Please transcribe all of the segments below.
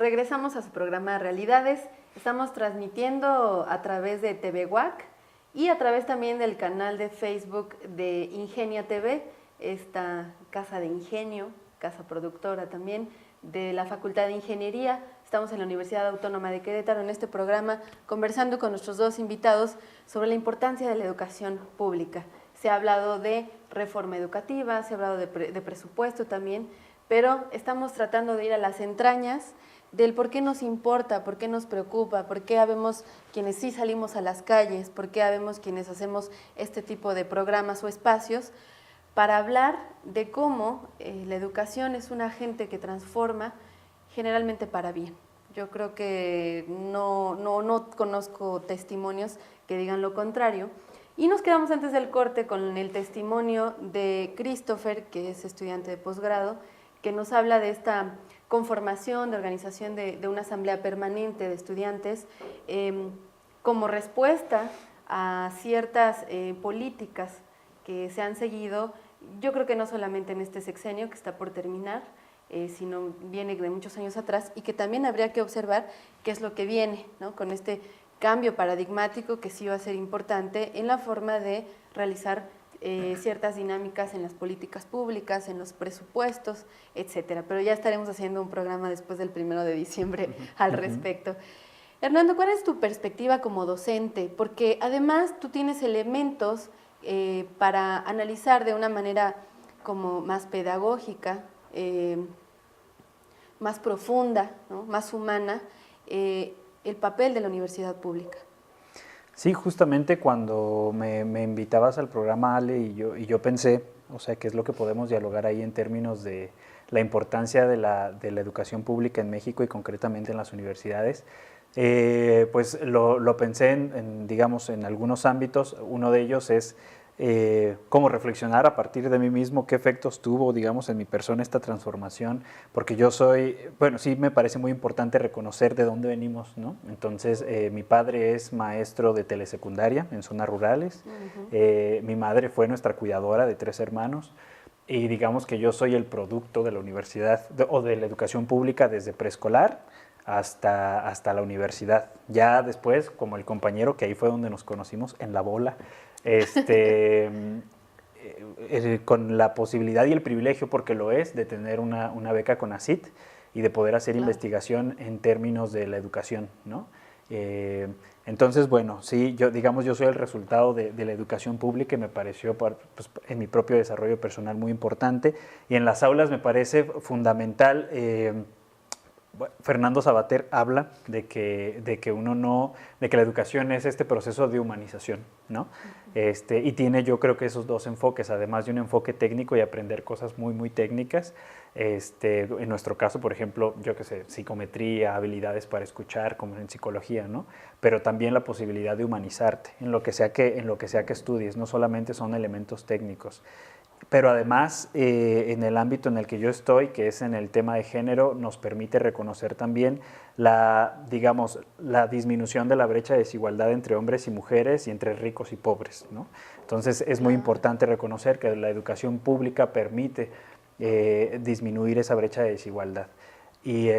regresamos a su programa Realidades. Estamos transmitiendo a través de TV UAC y a través también del canal de Facebook de Ingenia TV, esta casa de ingenio, casa productora también de la Facultad de Ingeniería. Estamos en la Universidad Autónoma de Querétaro en este programa conversando con nuestros dos invitados sobre la importancia de la educación pública. Se ha hablado de reforma educativa, se ha hablado de presupuesto también, pero estamos tratando de ir a las entrañas del por qué nos importa, por qué nos preocupa, por qué habemos quienes sí salimos a las calles, por qué habemos quienes hacemos este tipo de programas o espacios, para hablar de cómo la educación es un agente que transforma generalmente para bien. Yo creo que no conozco testimonios que digan lo contrario. Y nos quedamos antes del corte con el testimonio de Christopher, que es estudiante de posgrado, que nos habla de esta conformación, de organización de una asamblea permanente de estudiantes como respuesta a ciertas políticas que se han seguido, yo creo que no solamente en este sexenio que está por terminar, sino viene de muchos años atrás, y que también habría que observar qué es lo que viene, ¿no? Con este cambio paradigmático que sí va a ser importante en la forma de realizar ciertas dinámicas en las políticas públicas, en los presupuestos, etcétera. Pero ya estaremos haciendo un programa después del 1 de diciembre al respecto. Hernando, ¿cuál es tu perspectiva como docente? Porque además tú tienes elementos para analizar de una manera como más pedagógica, más profunda, ¿no? Más humana, el papel de la universidad pública. Sí, justamente cuando me invitabas al programa, Ale, y yo pensé, o sea, qué es lo que podemos dialogar ahí en términos de la importancia de la educación pública en México y concretamente en las universidades. Pues lo pensé digamos, en algunos ámbitos. Uno de ellos es cómo reflexionar a partir de mí mismo, qué efectos tuvo, digamos, en mi persona esta transformación, porque yo soy, bueno, sí me parece muy importante reconocer de dónde venimos, ¿no? Entonces, mi padre es maestro de telesecundaria en zonas rurales, mi madre fue nuestra cuidadora de 3 hermanos, y digamos que yo soy el producto de la universidad o de la educación pública desde preescolar hasta la universidad. Ya después, como el compañero, que ahí fue donde nos conocimos, en la bola, con la posibilidad y el privilegio, porque lo es, de tener una beca CONACYT y de poder hacer investigación en términos de la educación, ¿no? Entonces, bueno, sí, yo soy el resultado de la educación pública y me pareció pues, en mi propio desarrollo personal muy importante, y en las aulas me parece fundamental. Fernando Sabater habla de que la educación es este proceso de humanización, ¿no? Y tiene, yo creo que esos dos enfoques, además de un enfoque técnico y aprender cosas muy, muy técnicas. En nuestro caso, por ejemplo, yo qué sé, psicometría, habilidades para escuchar, como en psicología, ¿no? Pero también la posibilidad de humanizarte en lo que sea que estudies, no solamente son elementos técnicos. Pero además, en el ámbito en el que yo estoy, que es en el tema de género, nos permite reconocer también la disminución de la brecha de desigualdad entre hombres y mujeres y entre ricos y pobres, ¿no? Entonces, es muy importante reconocer que la educación pública permite disminuir esa brecha de desigualdad. Y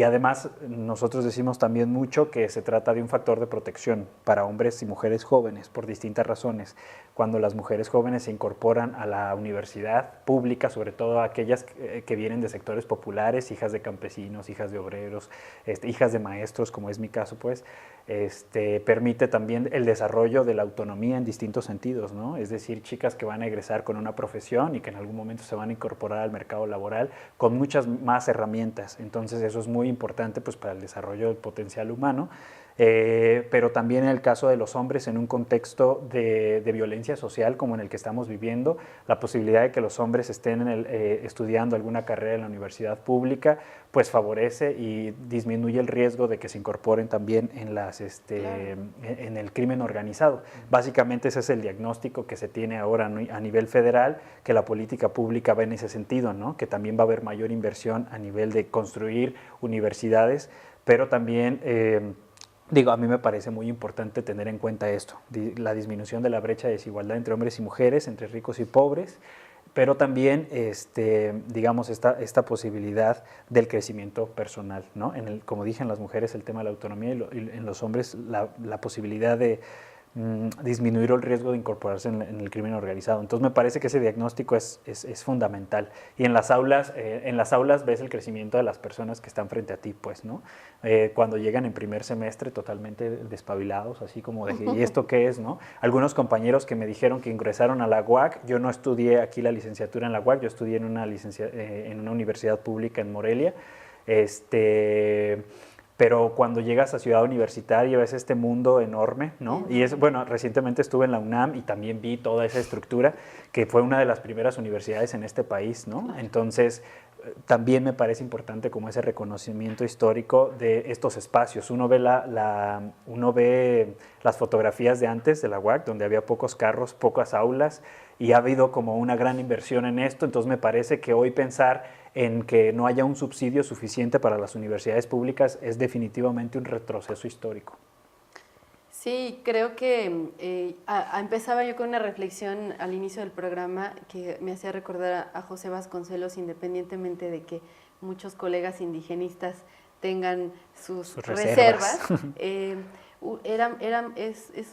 además nosotros decimos también mucho que se trata de un factor de protección para hombres y mujeres jóvenes por distintas razones. Cuando las mujeres jóvenes se incorporan a la universidad pública, sobre todo aquellas que vienen de sectores populares, hijas de campesinos, hijas de obreros, hijas de maestros, como es mi caso, pues, permite también el desarrollo de la autonomía en distintos sentidos, ¿no? Es decir, chicas que van a egresar con una profesión y que en algún momento se van a incorporar al mercado laboral con muchas más herramientas. Entonces eso es muy importante, pues, para el desarrollo del potencial humano. Pero también en el caso de los hombres, en un contexto de violencia social como en el que estamos viviendo, la posibilidad de que los hombres estén estudiando alguna carrera en la universidad pública, pues favorece y disminuye el riesgo de que se incorporen también en el crimen organizado. Básicamente ese es el diagnóstico que se tiene ahora a nivel federal, que la política pública va en ese sentido, ¿no? Que también va a haber mayor inversión a nivel de construir universidades, pero también a mí me parece muy importante tener en cuenta esto, la disminución de la brecha de desigualdad entre hombres y mujeres, entre ricos y pobres, pero también, digamos, esta posibilidad del crecimiento personal, ¿no? Como dije, en las mujeres el tema de la autonomía y en los hombres la posibilidad de disminuir el riesgo de incorporarse en el crimen organizado. Entonces me parece que ese diagnóstico es fundamental. Y en las aulas ves el crecimiento de las personas que están frente a ti, pues, ¿no? Cuando llegan en primer semestre totalmente despabilados, así como de, ¿y esto qué es, no? Algunos compañeros que me dijeron que ingresaron a la UAC, yo no estudié aquí la licenciatura en la UAC, yo estudié en una universidad pública en Morelia, pero cuando llegas a Ciudad Universitaria ves este mundo enorme, ¿no? Y bueno, recientemente estuve en la UNAM y también vi toda esa estructura, que fue una de las primeras universidades en este país, ¿no? Entonces, también me parece importante como ese reconocimiento histórico de estos espacios. Uno ve las fotografías de antes de la UAC, donde había pocos carros, pocas aulas, y ha habido como una gran inversión en esto. Entonces me parece que hoy pensar en que no haya un subsidio suficiente para las universidades públicas es definitivamente un retroceso histórico. Sí, creo que empezaba yo con una reflexión al inicio del programa que me hacía recordar a José Vasconcelos, independientemente de que muchos colegas indigenistas tengan sus reservas. Es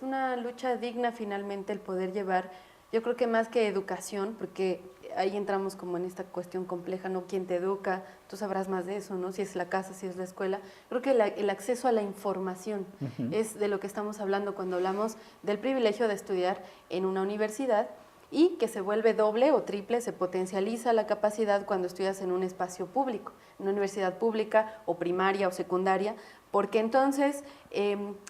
una lucha digna finalmente el poder llevar, yo creo que más que educación, porque ahí entramos como en esta cuestión compleja, ¿no? ¿Quién te educa? Tú sabrás más de eso, ¿no? Si es la casa, si es la escuela. Creo que el acceso a la información es de lo que estamos hablando cuando hablamos del privilegio de estudiar en una universidad y que se vuelve doble o triple, se potencializa la capacidad cuando estudias en un espacio público, en una universidad pública o primaria o secundaria, porque entonces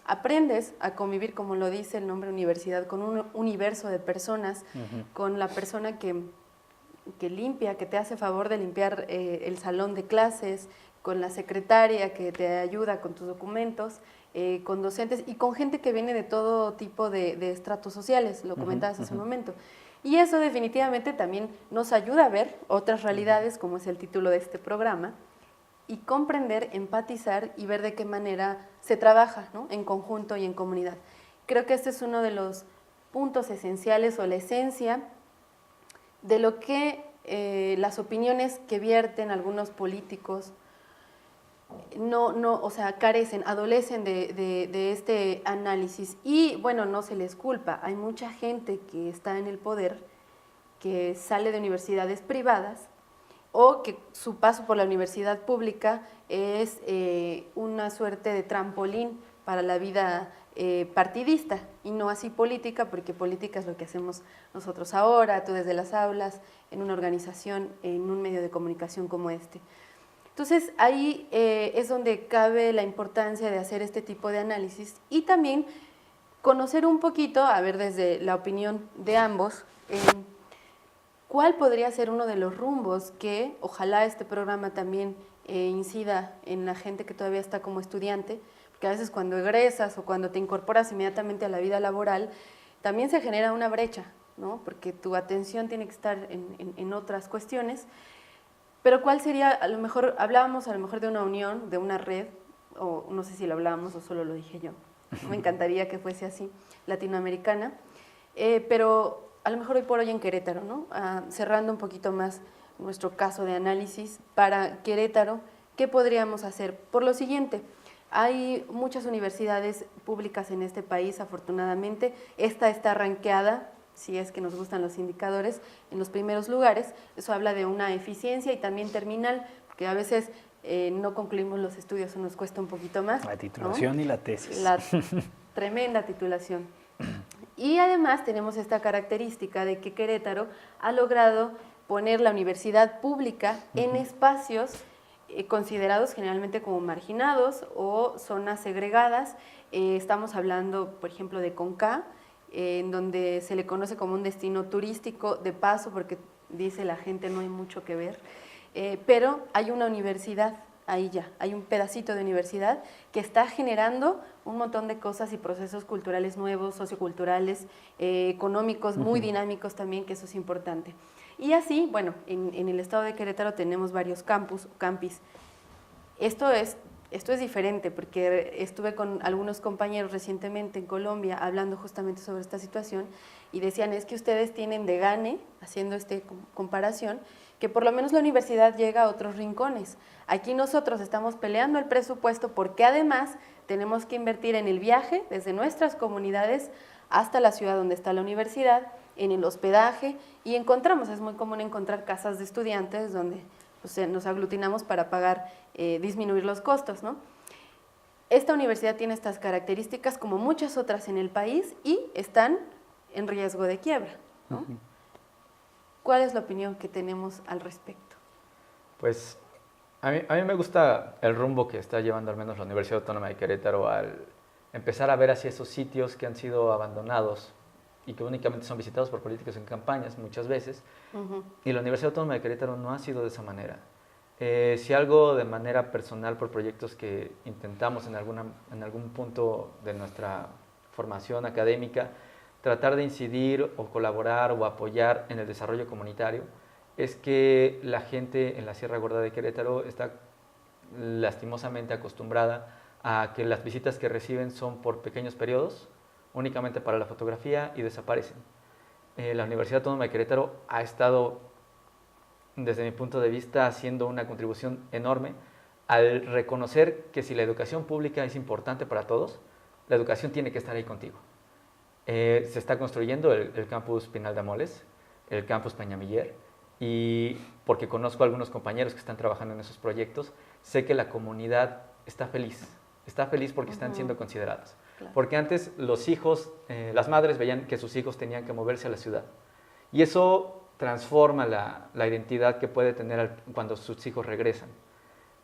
aprendes a convivir, como lo dice el nombre universidad, con un universo de personas, con la persona que limpia, que te hace favor de limpiar el salón de clases, con la secretaria que te ayuda con tus documentos, con docentes y con gente que viene de todo tipo de estratos sociales, lo comentabas hace un momento. Y eso definitivamente también nos ayuda a ver otras realidades, como es el título de este programa, y comprender, empatizar y ver de qué manera se trabaja, ¿no? En conjunto y en comunidad. Creo que este es uno de los puntos esenciales o la esencia de lo que las opiniones que vierten algunos políticos o sea, carecen, adolecen de este análisis. Y bueno, no se les culpa, hay mucha gente que está en el poder, que sale de universidades privadas o que su paso por la universidad pública es una suerte de trampolín para la vida partidista y no así política, porque política es lo que hacemos nosotros ahora, tú desde las aulas, en una organización, en un medio de comunicación como este. Entonces ahí es donde cabe la importancia de hacer este tipo de análisis y también conocer un poquito, a ver desde la opinión de ambos, cuál podría ser uno de los rumbos que ojalá este programa también incida en la gente que todavía está como estudiante, porque a veces cuando egresas o cuando te incorporas inmediatamente a la vida laboral, también se genera una brecha, ¿no? Porque tu atención tiene que estar en otras cuestiones. Pero ¿cuál sería, a lo mejor, hablábamos a lo mejor de una unión, de una red, o no sé si lo hablábamos o solo lo dije yo, me encantaría que fuese así, latinoamericana, pero a lo mejor hoy por hoy en Querétaro, ¿no? Cerrando un poquito más nuestro caso de análisis, para Querétaro, ¿qué podríamos hacer? Por lo siguiente, hay muchas universidades públicas en este país, afortunadamente, esta está rankeada, si es que nos gustan los indicadores, en los primeros lugares. Eso habla de una eficiencia y también terminal, porque a veces no concluimos los estudios o nos cuesta un poquito más. La titulación, ¿no? Y la tesis. La tremenda titulación. Y además tenemos esta característica de que Querétaro ha logrado poner la universidad pública en espacios considerados generalmente como marginados o zonas segregadas. Estamos hablando, por ejemplo, de Conca, en donde se le conoce como un destino turístico de paso, porque dice la gente no hay mucho que ver, pero hay una universidad, ahí ya, hay un pedacito de universidad que está generando un montón de cosas y procesos culturales nuevos, socioculturales, económicos, muy dinámicos también, que eso es importante. Y así, bueno, en el estado de Querétaro tenemos varios campis. Esto es Esto es diferente porque estuve con algunos compañeros recientemente en Colombia hablando justamente sobre esta situación y decían, es que ustedes tienen de gane, haciendo esta comparación, que por lo menos la universidad llega a otros rincones. Aquí nosotros estamos peleando el presupuesto porque además tenemos que invertir en el viaje desde nuestras comunidades hasta la ciudad donde está la universidad, en el hospedaje, y encontramos, es muy común encontrar casas de estudiantes donde pues, nos aglutinamos para pagar, disminuir los costos, ¿no? Esta universidad tiene estas características como muchas otras en el país y están en riesgo de quiebra, ¿no? ¿Cuál es la opinión que tenemos al respecto? Pues a mí me gusta el rumbo que está llevando al menos la Universidad Autónoma de Querétaro al empezar a ver hacia esos sitios que han sido abandonados y que únicamente son visitados por políticos en campañas muchas veces. Y la Universidad Autónoma de Querétaro no ha sido de esa manera. Si algo de manera personal por proyectos que intentamos en algún punto de nuestra formación académica, tratar de incidir o colaborar o apoyar en el desarrollo comunitario, es que la gente en la Sierra Gorda de Querétaro está lastimosamente acostumbrada a que las visitas que reciben son por pequeños periodos, únicamente para la fotografía, y desaparecen. La Universidad Autónoma de Querétaro ha estado, desde mi punto de vista, haciendo una contribución enorme al reconocer que si la educación pública es importante para todos, la educación tiene que estar ahí contigo. Se está construyendo el campus Pinal de Amoles, el campus Peñamiller, y porque conozco a algunos compañeros que están trabajando en esos proyectos, sé que la comunidad está feliz porque están siendo consideradas. Claro. Porque antes los hijos, las madres veían que sus hijos tenían que moverse a la ciudad, y eso transforma la identidad que puede tener cuando sus hijos regresan.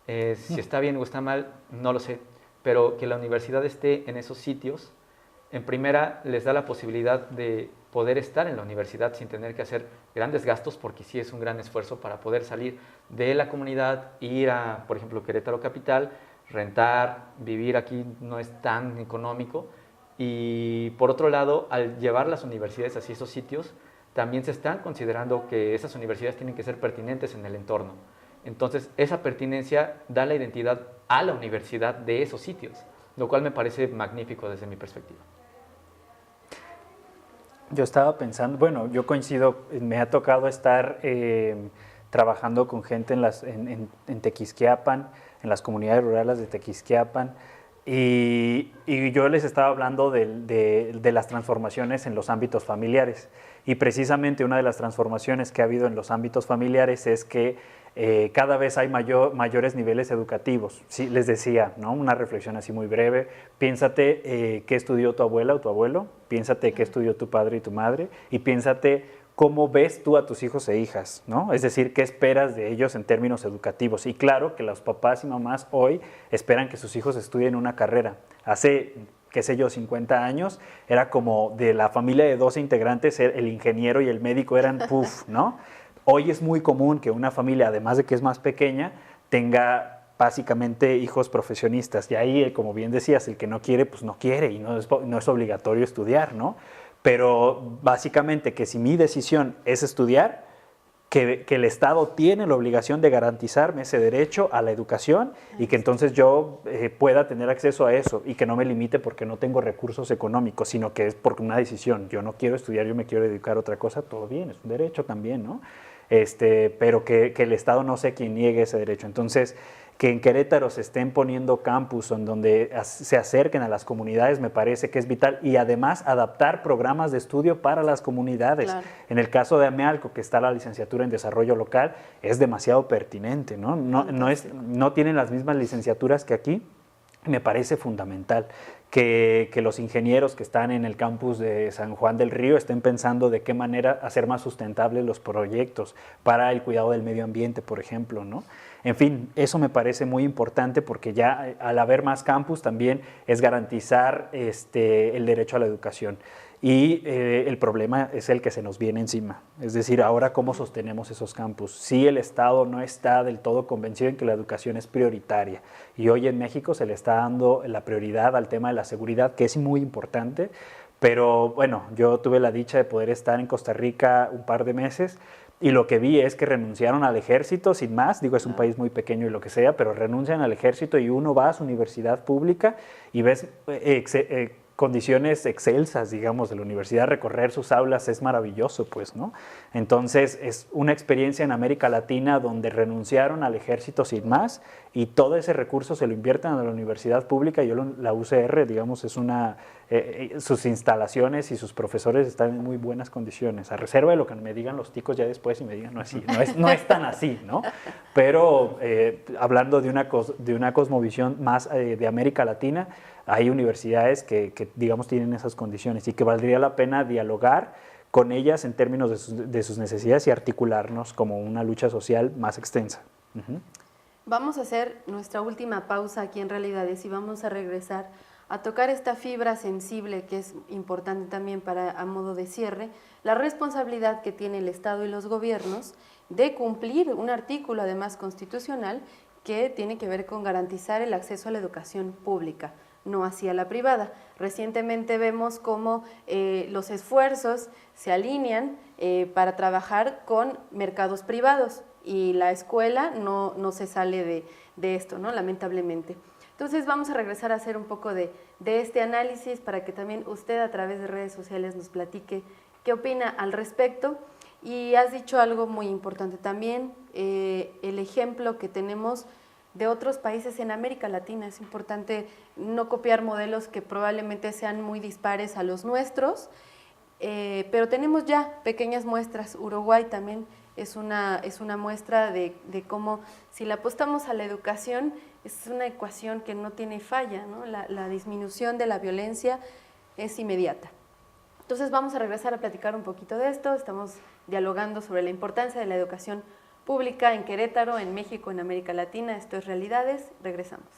Si está bien o está mal, no lo sé, pero que la universidad esté en esos sitios, en primera les da la posibilidad de poder estar en la universidad sin tener que hacer grandes gastos, porque sí es un gran esfuerzo para poder salir de la comunidad, ir a, por ejemplo, Querétaro Capital, rentar, vivir aquí no es tan económico. Y por otro lado, al llevar las universidades hacia esos sitios, también se están considerando que esas universidades tienen que ser pertinentes en el entorno. Entonces, esa pertinencia da la identidad a la universidad de esos sitios, lo cual me parece magnífico desde mi perspectiva. Yo estaba pensando, bueno, yo coincido, me ha tocado estar trabajando con gente en Tequisquiapan, en las comunidades rurales de Tequisquiapan, y yo les estaba hablando de las transformaciones en los ámbitos familiares. Y precisamente una de las transformaciones que ha habido en los ámbitos familiares es que cada vez hay mayores niveles educativos. Sí, les decía, ¿no? Una reflexión así muy breve. Piénsate qué estudió tu abuela o tu abuelo, piénsate qué estudió tu padre y tu madre, y piénsate cómo ves tú a tus hijos e hijas, ¿no? Es decir, qué esperas de ellos en términos educativos. Y claro que los papás y mamás hoy esperan que sus hijos estudien una carrera. Hace, qué sé yo, 50 años, era como de la familia de 12 integrantes, el ingeniero y el médico eran puff, ¿no? Hoy es muy común que una familia, además de que es más pequeña, tenga básicamente hijos profesionistas. Y ahí, como bien decías, el que no quiere, pues no quiere, y no es obligatorio estudiar, ¿no? Pero básicamente que si mi decisión es estudiar, que el Estado tiene la obligación de garantizarme ese derecho a la educación y que entonces yo pueda tener acceso a eso y que no me limite porque no tengo recursos económicos, sino que es porque una decisión. Yo no quiero estudiar, yo me quiero dedicar a otra cosa, todo bien, es un derecho también, ¿no? Pero que el Estado no sea quien niegue ese derecho. Entonces, que en Querétaro se estén poniendo campus en donde se acerquen a las comunidades me parece que es vital, y además adaptar programas de estudio para las comunidades. Claro. En el caso de Amealco, que está la licenciatura en desarrollo local, es demasiado pertinente, ¿no? No tienen las mismas licenciaturas que aquí. Me parece fundamental que los ingenieros que están en el campus de San Juan del Río estén pensando de qué manera hacer más sustentables los proyectos para el cuidado del medio ambiente, por ejemplo, ¿no? En fin, eso me parece muy importante porque ya al haber más campus también es garantizar el derecho a la educación. Y el problema es el que se nos viene encima. Es decir, ahora cómo sostenemos esos campus. Sí, el Estado no está del todo convencido en que la educación es prioritaria. Y hoy en México se le está dando la prioridad al tema de la seguridad, que es muy importante. Pero bueno, yo tuve la dicha de poder estar en Costa Rica un par de meses Y lo que vi es que renunciaron al ejército sin más, digo, es un país muy pequeño y lo que sea, pero renuncian al ejército y uno va a su universidad pública y ves condiciones excelsas, digamos, de la universidad, recorrer sus aulas es maravilloso, pues, ¿no? Entonces, es una experiencia en América Latina donde renunciaron al ejército sin más y todo ese recurso se lo invierten a la universidad pública. La UCR, digamos, es sus instalaciones y sus profesores están en muy buenas condiciones, a reserva de lo que me digan los ticos ya después y me digan, no es tan así, ¿no? Pero hablando de una cosmovisión más de América Latina, hay universidades que, digamos, tienen esas condiciones y que valdría la pena dialogar con ellas en términos de sus necesidades y articularnos como una lucha social más extensa. Vamos a hacer nuestra última pausa aquí en Realidades y vamos a regresar a tocar esta fibra sensible que es importante también a modo de cierre, la responsabilidad que tiene el Estado y los gobiernos de cumplir un artículo además constitucional que tiene que ver con garantizar el acceso a la educación pública, no hacia la privada. Recientemente vemos cómo los esfuerzos se alinean para trabajar con mercados privados y la escuela no se sale de esto, ¿no? Lamentablemente. Entonces vamos a regresar a hacer un poco de este análisis para que también usted a través de redes sociales nos platique qué opina al respecto. Y has dicho algo muy importante también, el ejemplo que tenemos de otros países en América Latina. Es importante no copiar modelos que probablemente sean muy dispares a los nuestros, pero tenemos ya pequeñas muestras. Uruguay también es una muestra de cómo si le apostamos a la educación es una ecuación que no tiene falla, ¿no? La disminución de la violencia es inmediata. Entonces vamos a regresar a platicar un poquito de esto. Estamos dialogando sobre la importancia de la educación pública en Querétaro, en México, en América Latina. Esto es Realidades. Regresamos.